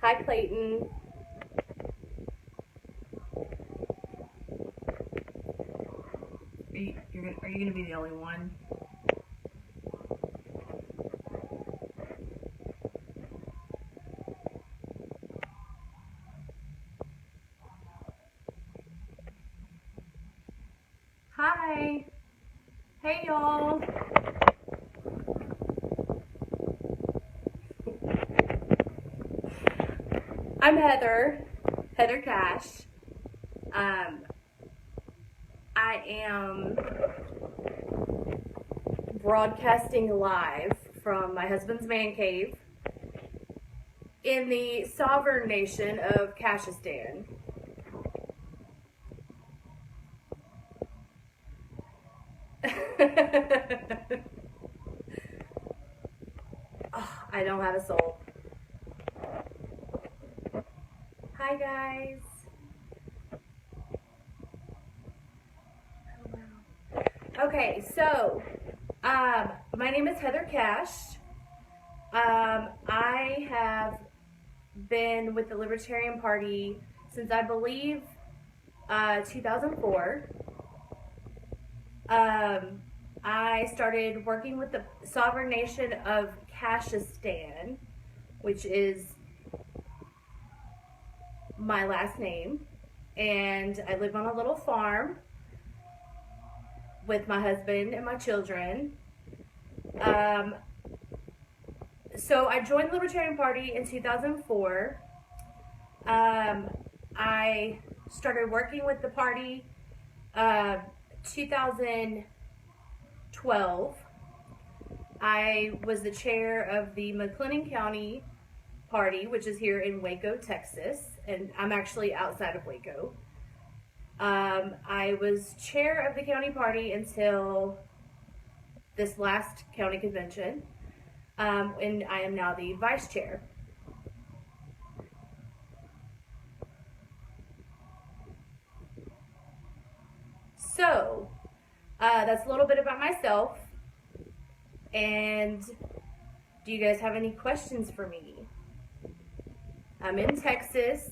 Hi, Clayton. Are you gonna be the only one? Hi. Hey, y'all. I'm Heather Cash. I am broadcasting live from my husband's man cave in the sovereign nation of Kashistan. Oh, I don't have a soul. Hi, guys. Oh, wow. Okay, so my name is Heather Cash. I have been with the Libertarian Party since I believe 2004. I started working with the sovereign nation of Kashistan, which is my last name, and I live on a little farm with my husband and my children. So I joined the Libertarian Party in 2004. I started working with the party 2012. I was the chair of the McLennan County Party, which is here in Waco, Texas, and I'm actually outside of Waco. I was chair of the county party until this last county convention, and I am now the vice chair. So, that's a little bit about myself. And do you guys have any questions for me? I'm in Texas.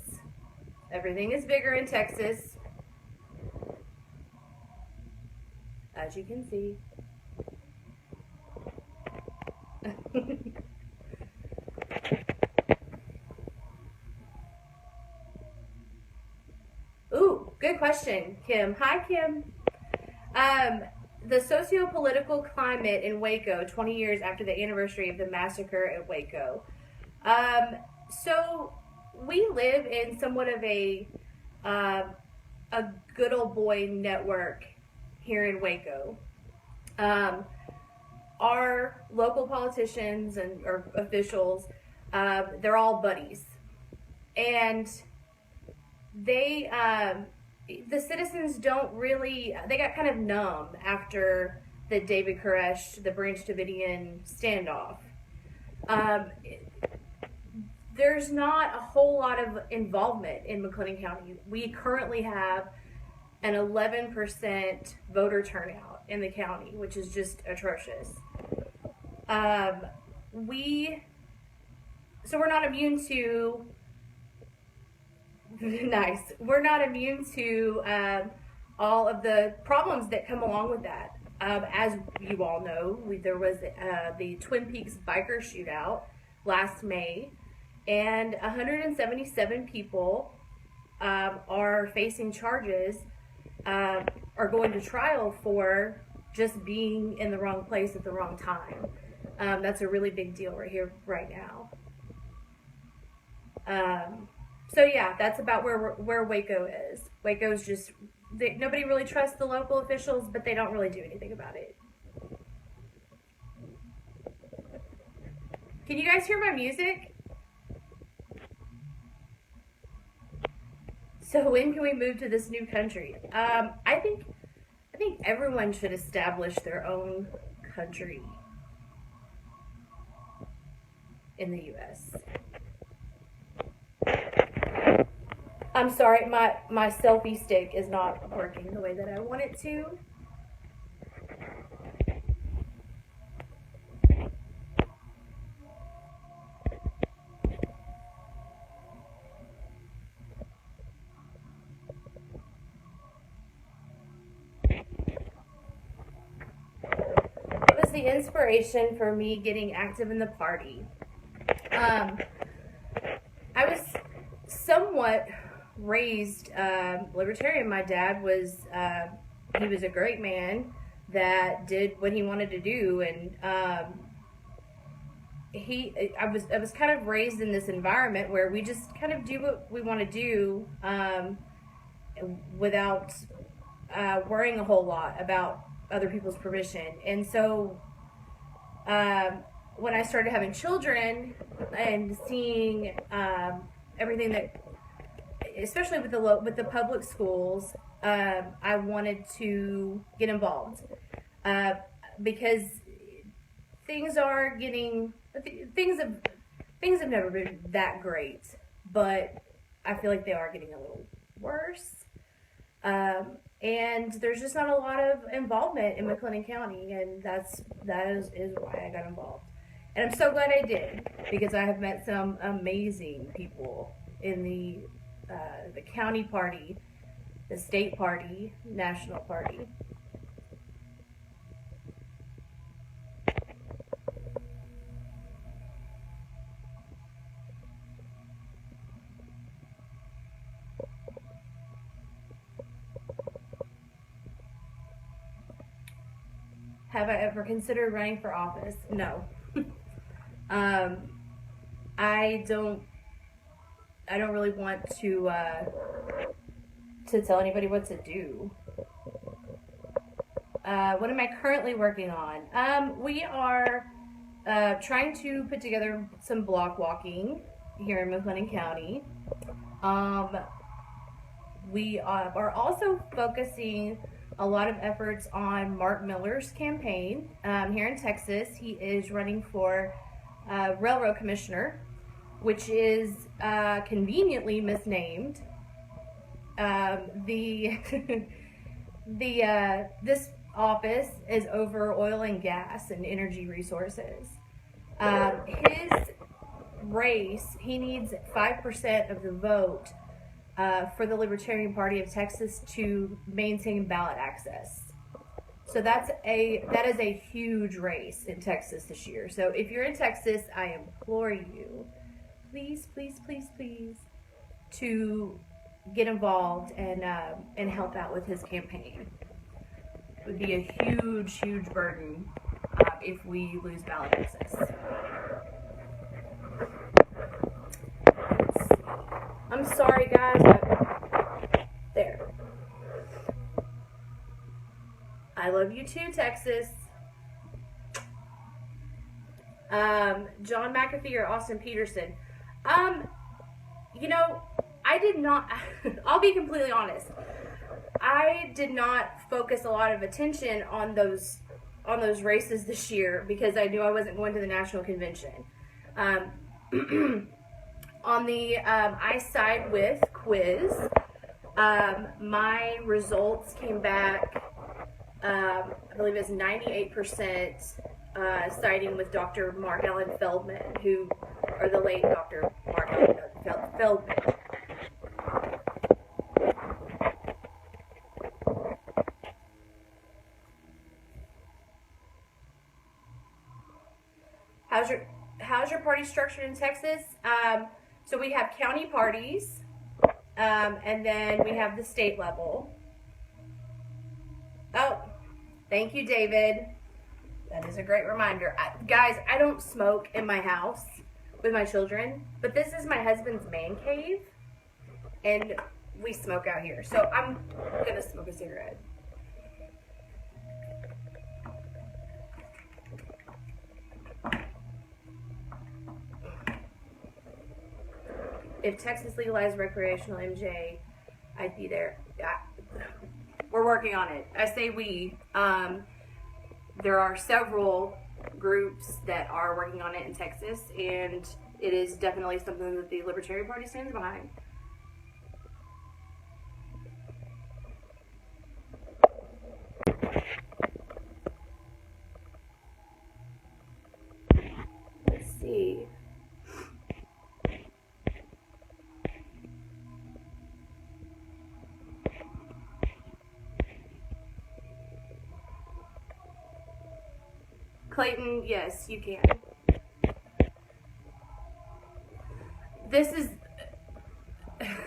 Everything is bigger in Texas, as you can see. Ooh, good question, Kim. Hi, Kim. The socio-political climate in Waco 20 years after the anniversary of the massacre at Waco. So we live in somewhat of a good old boy network here in Waco. Our local politicians or officials, they're all buddies, and they the citizens don't really, they got kind of numb after the David Koresh, the Branch Davidian standoff. There's not a whole lot of involvement in McLennan County. We currently have an 11% voter turnout in the county, which is just atrocious. So we're not immune to nice. We're not immune to all of the problems that come along with that. As you all know, there was the Twin Peaks biker shootout last May, and 177 people are facing charges, are going to trial for just being in the wrong place at the wrong time. That's a really big deal right here, right now. So yeah, that's about where Waco is. Waco's just, nobody really trusts the local officials, but they don't really do anything about it. Can you guys hear my music? So when can we move to this new country? I think everyone should establish their own country in the U.S. I'm sorry, my selfie stick is not working the way that I want it to. inspiration for me getting active in the party. I was somewhat raised libertarian. My dad was he was a great man that did what he wanted to do, and I was kind of raised in this environment where we just kind of do what we want to do without worrying a whole lot about other people's permission. And so when I started having children and seeing everything that, especially with the public schools, I wanted to get involved because things have never been that great, but I feel like they are getting a little worse. And there's just not a lot of involvement in McLennan County, and that is why I got involved. And I'm so glad I did, because I have met some amazing people in the county party, the state party, national party. Have I ever considered running for office? No. I don't really want to tell anybody what to do. What am I currently working on? We are trying to put together some block walking here in McLennan County. We are also focusing a lot of efforts on Mark Miller's campaign here in Texas. He is running for railroad commissioner, which is conveniently misnamed. This office is over oil and gas and energy resources. His race, he needs 5% of the vote for the Libertarian Party of Texas to maintain ballot access. So that is a huge race in Texas this year. So if you're in Texas, I implore you, please, please, please, please, to get involved and help out with his campaign. It would be a huge, huge burden if we lose ballot access. I'm sorry, guys, but there. I love you too, Texas. John McAfee or Austin Peterson. I did not, I'll be completely honest. I did not focus a lot of attention on those races this year because I knew I wasn't going to the national convention. On the I Side With quiz, my results came back, I believe it's 98% siding with Dr. Mark Allen Feldman, or the late Dr. Mark Allen Feldman. How's your party structured in Texas? So we have county parties, and then we have the state level. Oh, thank you, David. That is a great reminder. Guys, I don't smoke in my house with my children, but this is my husband's man cave, and we smoke out here. So I'm going to smoke a cigarette. If Texas legalized recreational MJ, I'd be there. We're working on it. I say we. There are several groups that are working on it in Texas, and it is definitely something that the Libertarian Party stands behind. Let's see. Clayton, yes, you can. This is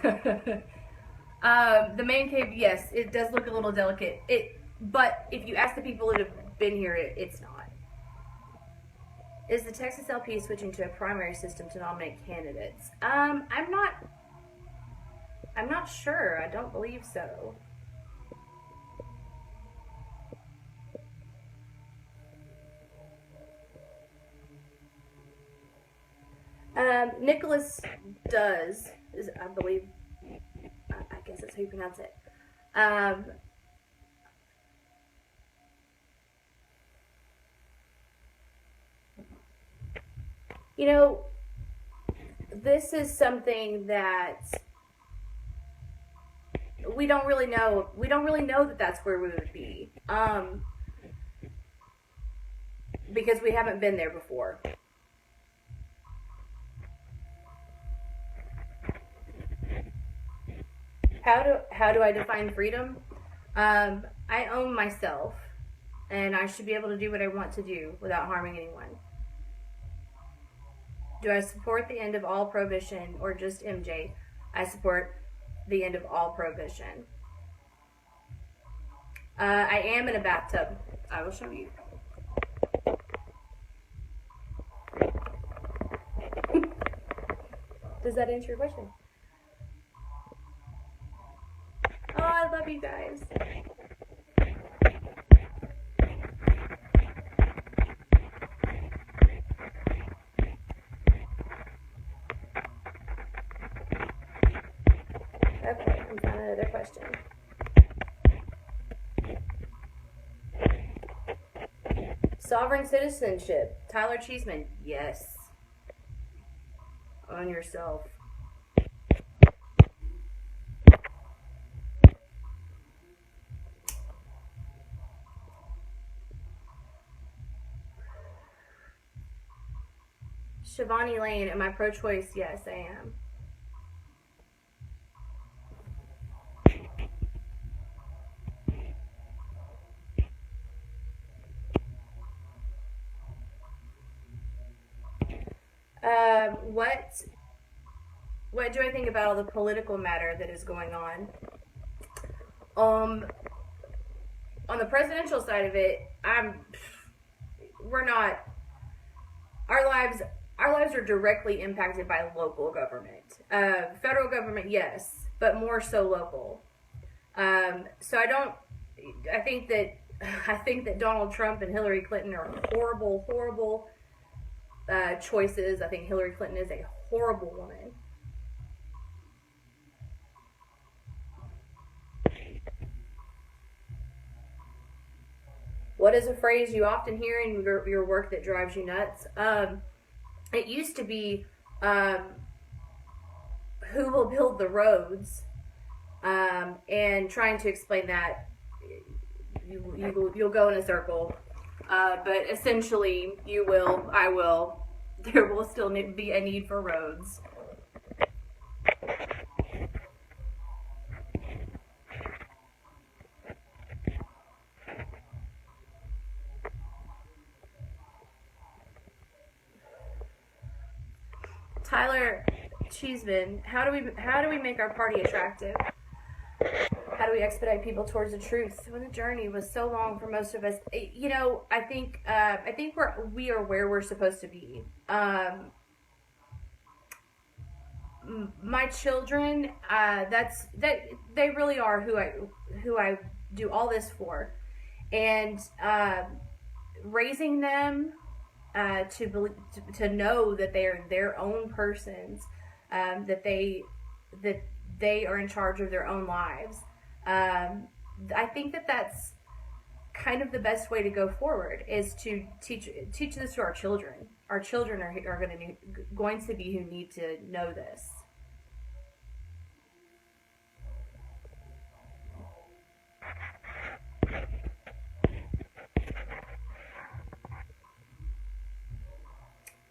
the man cave. Yes, it does look a little delicate. But if you ask the people that have been here, it's not. Is the Texas LP switching to a primary system to nominate candidates? I'm not sure. I don't believe so. Nicholas does, I believe, I guess that's how you pronounce it. You know, this is something that we don't really know. We don't really know that that's where we would be. Because we haven't been there before. How do I define freedom? I own myself, and I should be able to do what I want to do without harming anyone. Do I support the end of all prohibition or just MJ? I support the end of all prohibition. I am in a bathtub. I will show you. Does that answer your question? Oh, I love you guys. Okay, I'm finding another question. Sovereign citizenship. Tyler Cheeseman. Yes. Own yourself. Shivani Lane, am I pro-choice? Yes, I am. What do I think about all the political matter that is going on? On the presidential side of it, our lives are directly impacted by local government. Federal government, yes, but more so local. So I think that Donald Trump and Hillary Clinton are horrible choices. I think Hillary Clinton is a horrible woman. What is a phrase you often hear in your work that drives you nuts? It used to be, who will build the roads? And trying to explain that, you'll go in a circle. But essentially, you will, I will, there will still be a need for roads. Tyler Cheeseman, how do we make our party attractive? How do we expedite people towards the truth when the journey was so long for most of us? You know, I think we are where we're supposed to be. My children, they really are who I do all this for, and raising them to know that they are their own persons, that they are in charge of their own lives. I think that's kind of the best way to go forward, is to teach this to our children. Our children are going to be who need to know this.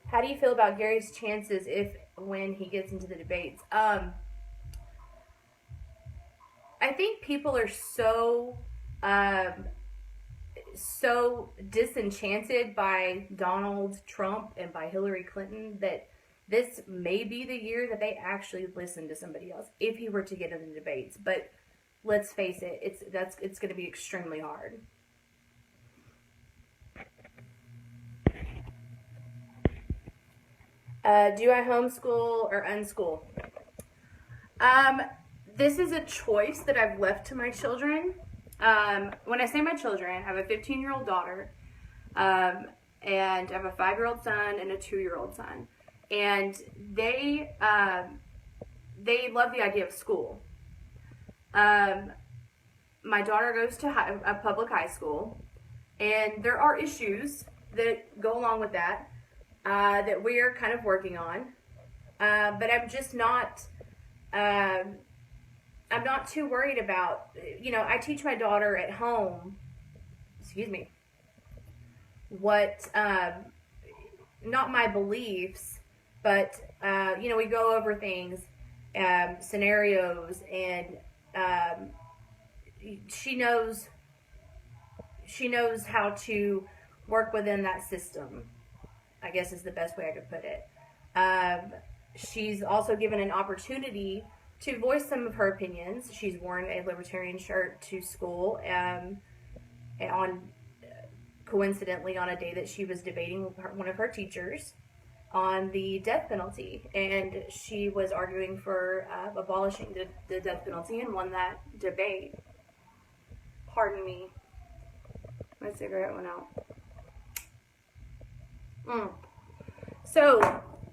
How do you feel about Gary's chances when he gets into the debates? I think people are so so disenchanted by Donald Trump and by Hillary Clinton that this may be the year that they actually listen to somebody else if he were to get in the debates. But let's face it, it's going to be extremely hard. Do I homeschool or unschool? This is a choice that I've left to my children. When I say my children, I have a 15-year-old daughter, and I have a 5-year-old son and a 2-year-old son. And they love the idea of school. My daughter goes to a public high school, and there are issues that go along with that, that we are kind of working on. But I'm just not, I'm not too worried about, I teach my daughter at home, what, not my beliefs, but, we go over things, scenarios, and, she knows how to work within that system, I guess is the best way I could put it. She's also given an opportunity to voice some of her opinions. She's worn a libertarian shirt to school, coincidentally on a day that she was debating with one of her teachers on the death penalty, and she was arguing for abolishing the death penalty and won that debate. Pardon me, my cigarette went out. So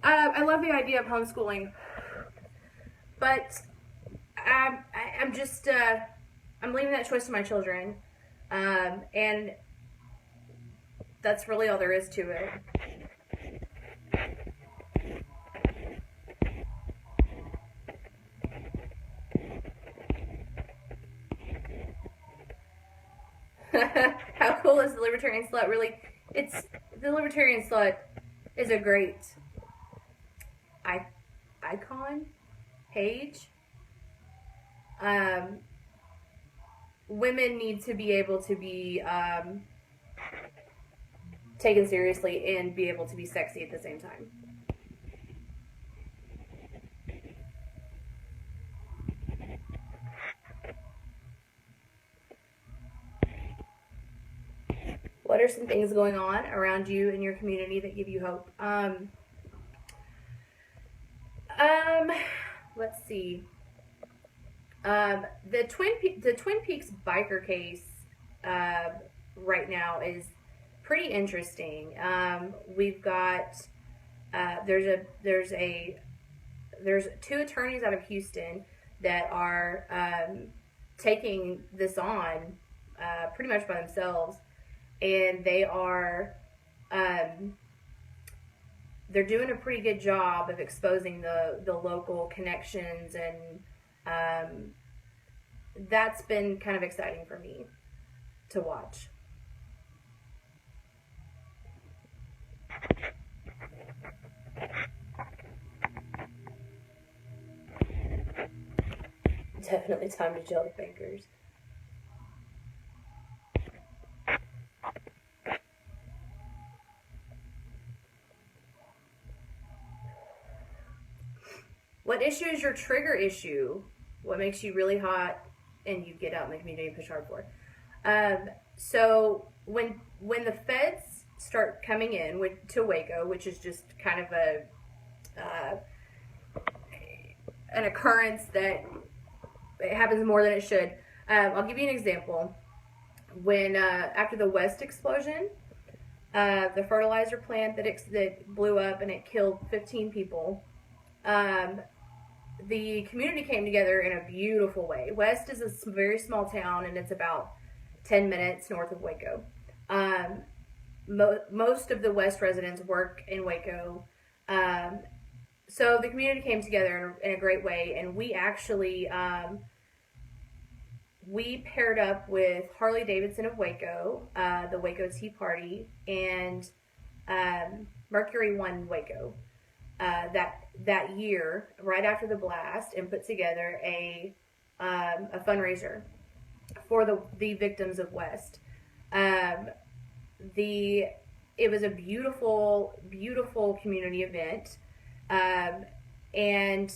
I love the idea of homeschooling, but I'm just I'm leaving that choice to my children, and that's really all there is to it. How cool is the Libertarian Slut? Really, the Libertarian Slut is a great icon page. Women need to be able to be taken seriously and be able to be sexy at the same time. What are some things going on around you in your community that give you hope? Let's see. The Twin Peaks biker case right now is pretty interesting. We've got there's two attorneys out of Houston that are taking this on pretty much by themselves. And they are, they're doing a pretty good job of exposing the local connections, and that's been kind of exciting for me to watch. Definitely time to jail the bankers. What issue is your trigger issue? What makes you really hot and you get out in the community and push hard for? So when the feds start coming in to Waco, which is just kind of an occurrence that it happens more than it should. I'll give you an example. When after the West explosion, the fertilizer plant that blew up and it killed 15 people. The community came together in a beautiful way. West is a very small town, and it's about 10 minutes north of Waco. Most of the West residents work in Waco. So the community came together in a great way, and we actually we paired up with Harley Davidson of Waco, the Waco Tea Party, and Mercury One Waco. That year, right after the blast, and put together a fundraiser for the victims of West. Um, it was a beautiful, beautiful community event. And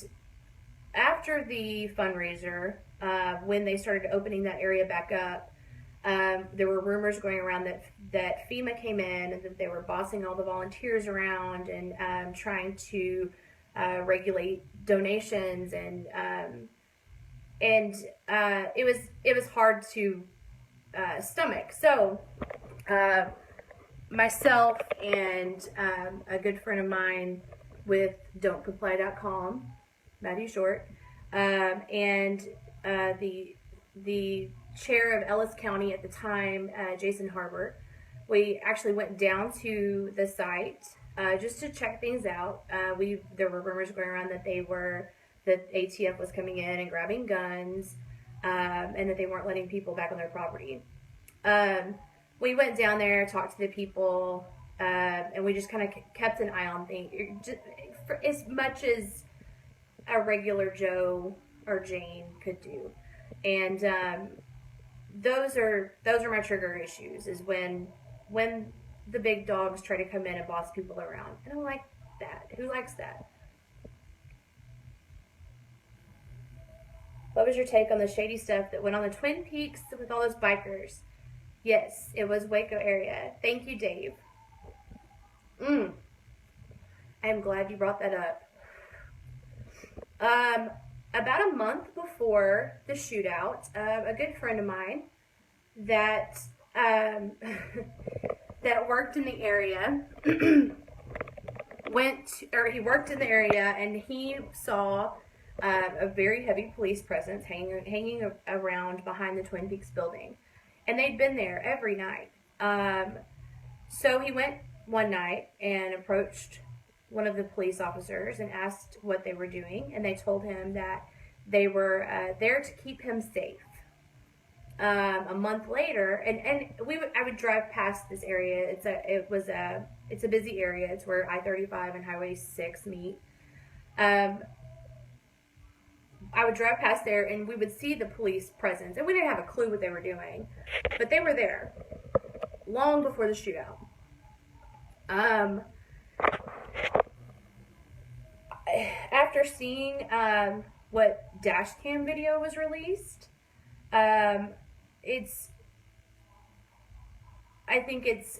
after the fundraiser, when they started opening that area back up, there were rumors going around that FEMA came in and that they were bossing all the volunteers around and trying to regulate donations and it was hard to stomach. So myself and a good friend of mine with Don'tComply.com, Matthew Short, and the chair of Ellis County at the time, Jason Harbert. We actually went down to the site just to check things out. There were rumors going around that that ATF was coming in and grabbing guns, and that they weren't letting people back on their property. We went down there, talked to the people, and we just kind of kept an eye on things, for as much as a regular Joe or Jane could do. And those are my trigger issues. Is when the big dogs try to come in and boss people around, and I'm like, that. Who likes that? What was your take on the shady stuff that went on the Twin Peaks with all those bikers? Yes, it was Waco area. Thank you, Dave. I'm glad you brought that up. About a month before the shootout, a good friend of mine that that worked in the area he worked in the area, and he saw a very heavy police presence hanging around behind the Twin Peaks building. And they'd been there every night. So he went one night and approached one of the police officers and asked what they were doing. And they told him that they were there to keep him safe. A month later, and I would drive past this area. It's a busy area. It's where I-35 and Highway 6 meet. I would drive past there, and we would see the police presence, and we didn't have a clue what they were doing, but they were there long before the shootout. After seeing what dash cam video was released, I think it's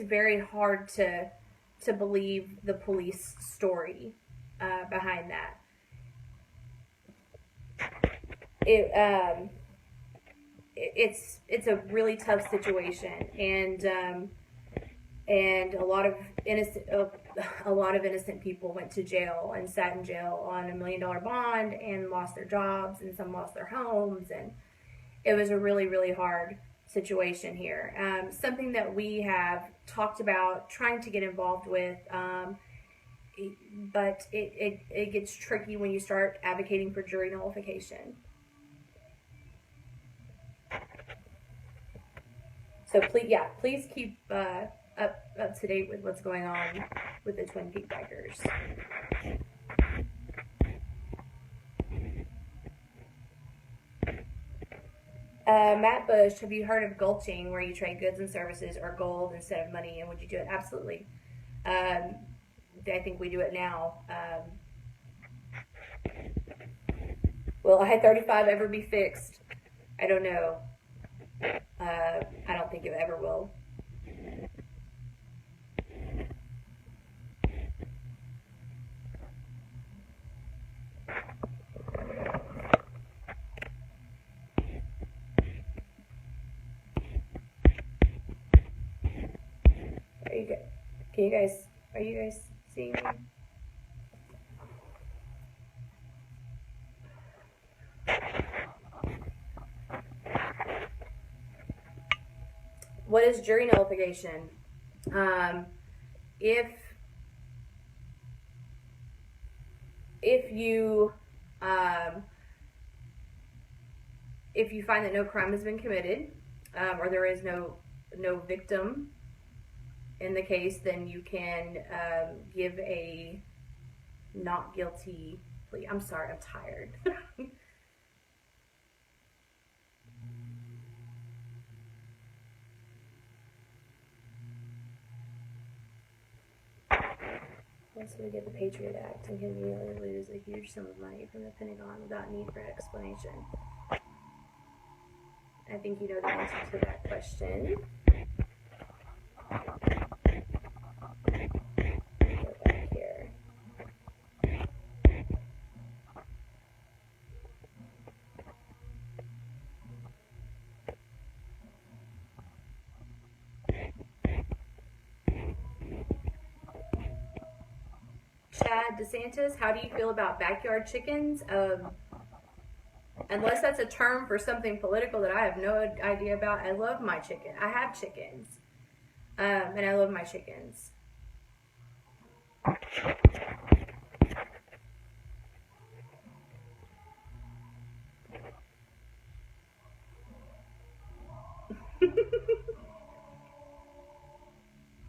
very hard to believe the police story behind that. It's a really tough situation, and a lot of innocent people went to jail and sat in jail on $1 million bond and lost their jobs, and some lost their homes, and it was a really, really hard situation here. Something that we have talked about trying to get involved with, but it gets tricky when you start advocating for jury nullification. So please keep up to date with what's going on with the Twin Peaks bikers. Matt Bush, have you heard of gulching, where you trade goods and services or gold instead of money, and would you do it? Absolutely. I think we do it now. Will I-35 ever be fixed? I don't know. I don't think it ever will. Are you guys seeing me? What is jury nullification? If you find that no crime has been committed, or there is no victim in the case, then you can give a not guilty plea. I'm sorry, I'm tired. Yes, we get the Patriot Act and conveniently lose a huge sum of money from the Pentagon without need for explanation. I think you know the answer to that question. Go back here. Chad DeSantis, how do you feel about backyard chickens? Unless that's a term for something political that I have no idea about, I love my chicken. I have chickens. And I love my chickens.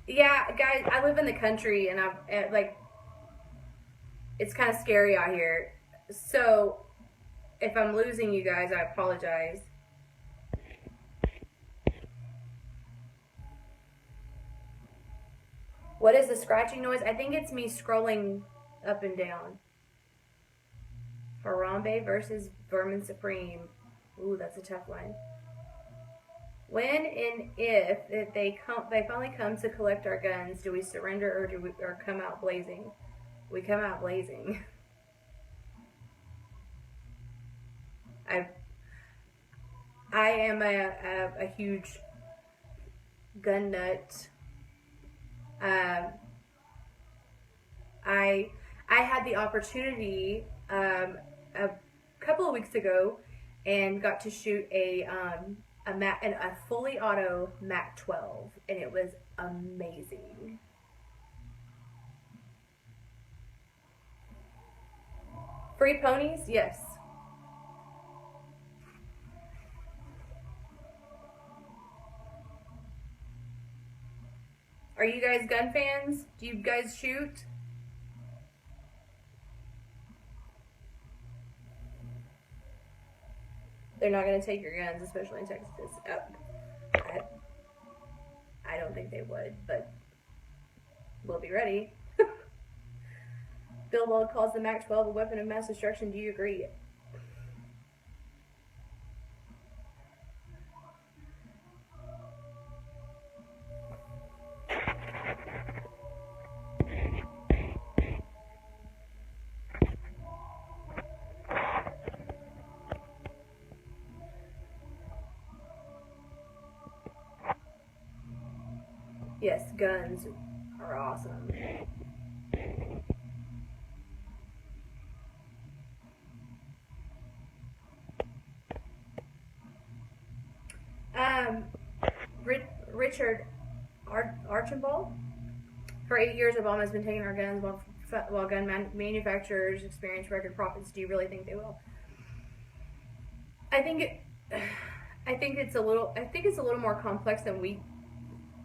Yeah, guys, I live in the country and it's kind of scary out here. So, if I'm losing you guys, I apologize. What is the scratching noise? I think it's me scrolling up and down. Harambe versus Vermin Supreme. Ooh, that's a tough one. When and if they finally come to collect our guns, do we surrender or come out blazing? We come out blazing. I am a huge gun nut. I had the opportunity a couple of weeks ago and got to shoot a fully auto Mac 12, and it was amazing. Free ponies? Yes. Are you guys gun fans? Do you guys shoot? They're not going to take your guns, especially in Texas. I don't think they would, but we'll be ready. Bill Weld calls the Mac 12 a weapon of mass destruction. Do you agree? Yes, guns are awesome. Richard Archambault. For 8 years, Obama has been taking our guns while gun manufacturers experience record profits. Do you really think they will? I think it's a little more complex than we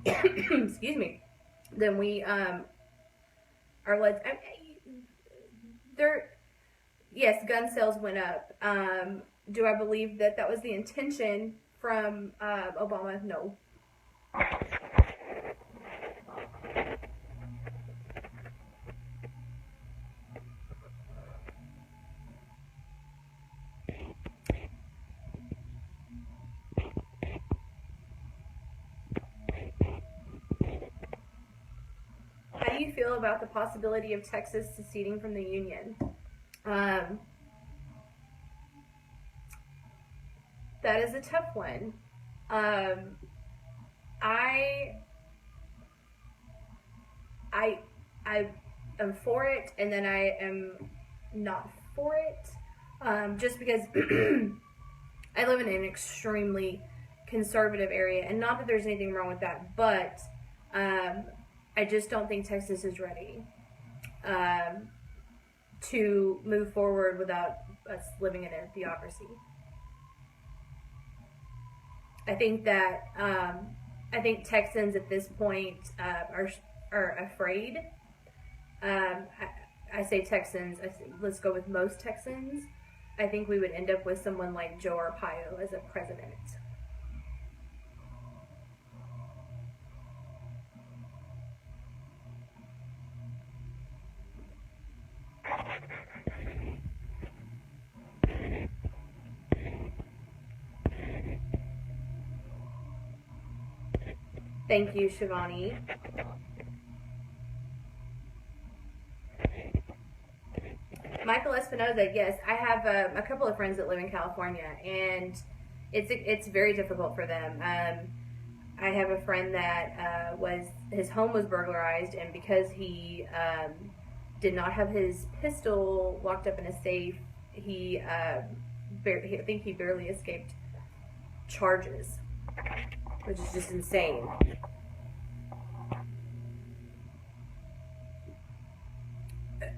excuse me, than we are led. Yes, gun sales went up. Do I believe that was the intention from Obama? No. How do you feel about the possibility of Texas seceding from the Union? That is a tough one. I am for it, and then I am not for it, just because I live in an extremely conservative area, and not that there's anything wrong with that, but I just don't think Texas is ready to move forward without us living in a theocracy. I think that I think Texans at this point are afraid. I say Texans. Let's go with most Texans. I think we would end up with someone like Joe Arpaio as a president. Thank you, Shivani. Michael Espinoza, yes, I have a couple of friends that live in California, and it's very difficult for them. I have a friend that his home was burglarized, and because he did not have his pistol locked up in a safe, I think he barely escaped charges, which is just insane.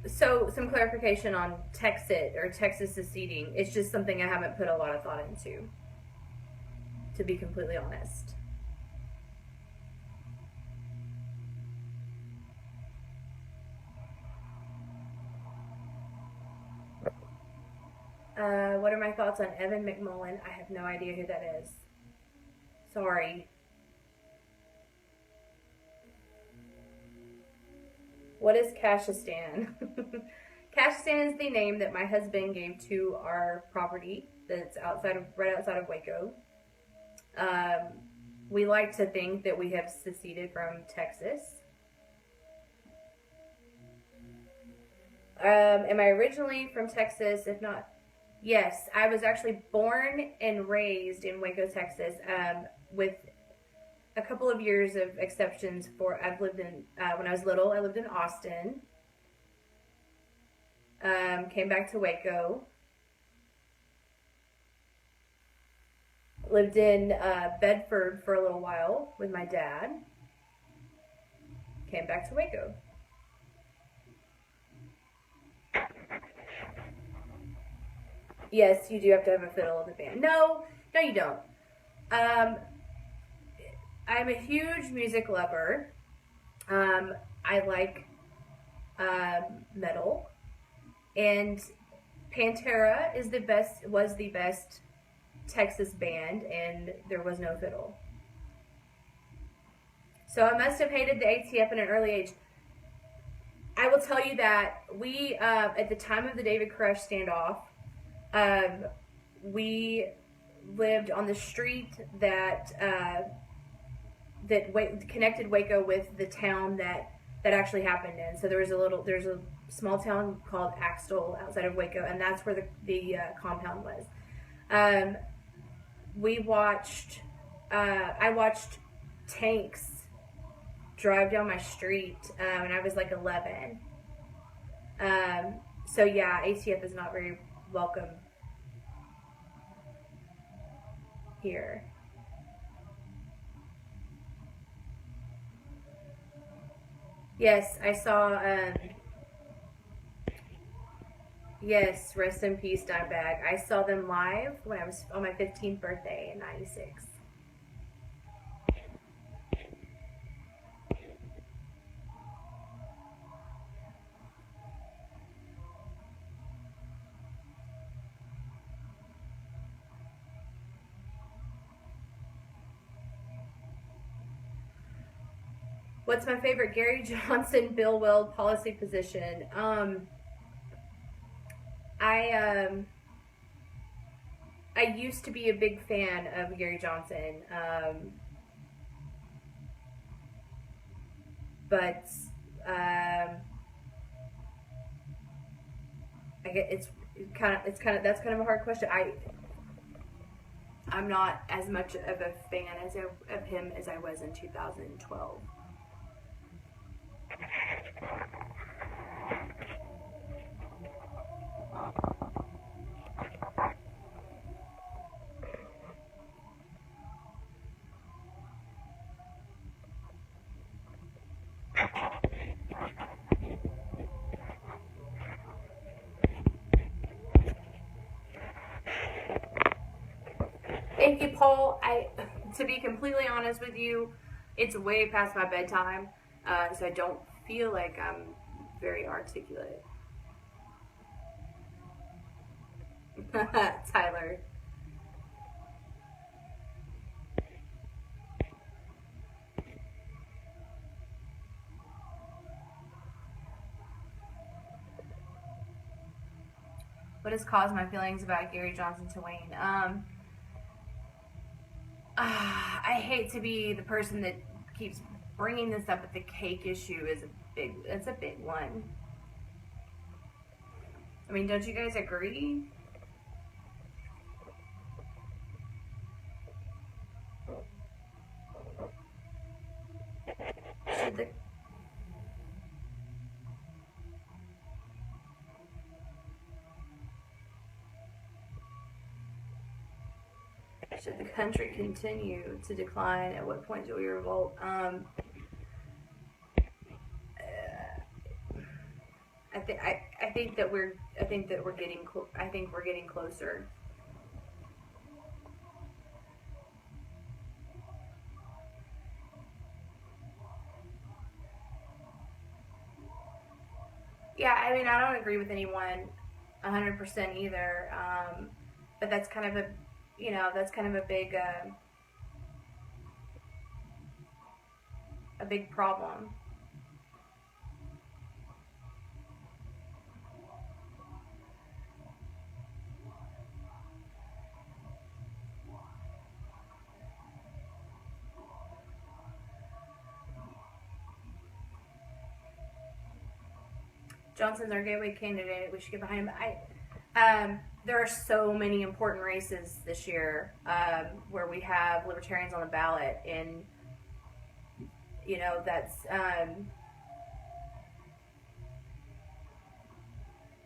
So, some clarification on Texit or Texas seceding. It's just something I haven't put a lot of thought into, to be completely honest. What are my thoughts on Evan McMullen? I have no idea who that is. Sorry. What is Kashistan? Kashistan is the name that my husband gave to our property that's right outside of Waco. We like to think that we have seceded from Texas. Am I originally from Texas? If not, yes. I was actually born and raised in Waco, Texas, with a couple of years of exceptions I've lived in, when I was little, I lived in Austin. Came back to Waco. Lived in Bedford for a little while with my dad. Came back to Waco. Yes, you do have to have a fiddle in the band. No, you don't. I'm a huge music lover. I like metal, and Pantera was the best Texas band, and there was no fiddle. So I must have hated the ATF at an early age. I will tell you that we, at the time of the David Koresh standoff, we lived on the street that connected Waco with the town that actually happened in. So there's a small town called Axtell outside of Waco, and that's where the compound was. I watched tanks drive down my street when I was like 11. So yeah, ATF is not very welcome here. Yes, I saw, yes, rest in peace, Dimebag. I saw them live when I was on my 15th birthday in 96. What's my favorite Gary Johnson, Bill Weld policy position? I used to be a big fan of Gary Johnson, but I get that's kind of a hard question. I'm not as much of a fan of him as I was in 2012. Thank you, Paul. To be completely honest with you, it's way past my bedtime, so I don't feel like I'm very articulate. Tyler. What has caused my feelings about Gary Johnson to wane? I hate to be the person that keeps bringing this up, but the cake issue is it's a big one. I mean, don't you guys agree? Should the country continue to decline? At what point do we revolt? I think that we're getting closer. Yeah, I mean, I don't agree with anyone 100% either. But that's kind of a big problem. Johnson's our gateway candidate. We should get behind him. There are so many important races this year where we have libertarians on the ballot, and that's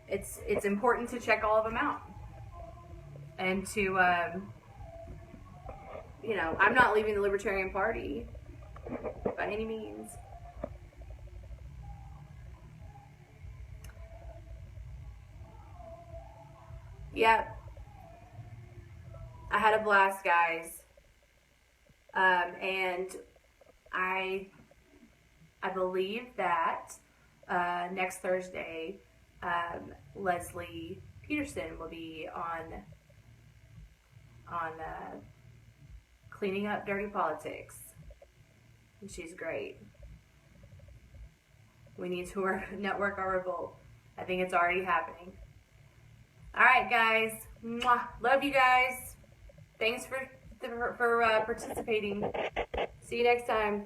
it's important to check all of them out, and to I'm not leaving the Libertarian Party by any means. Yep. I had a blast, guys. And I believe that next Thursday, Leslie Peterson will be on cleaning up dirty politics. And she's great. We need to network our revolt. I think it's already happening. All right, guys. Mwah. Love you guys. Thanks for participating. See you next time.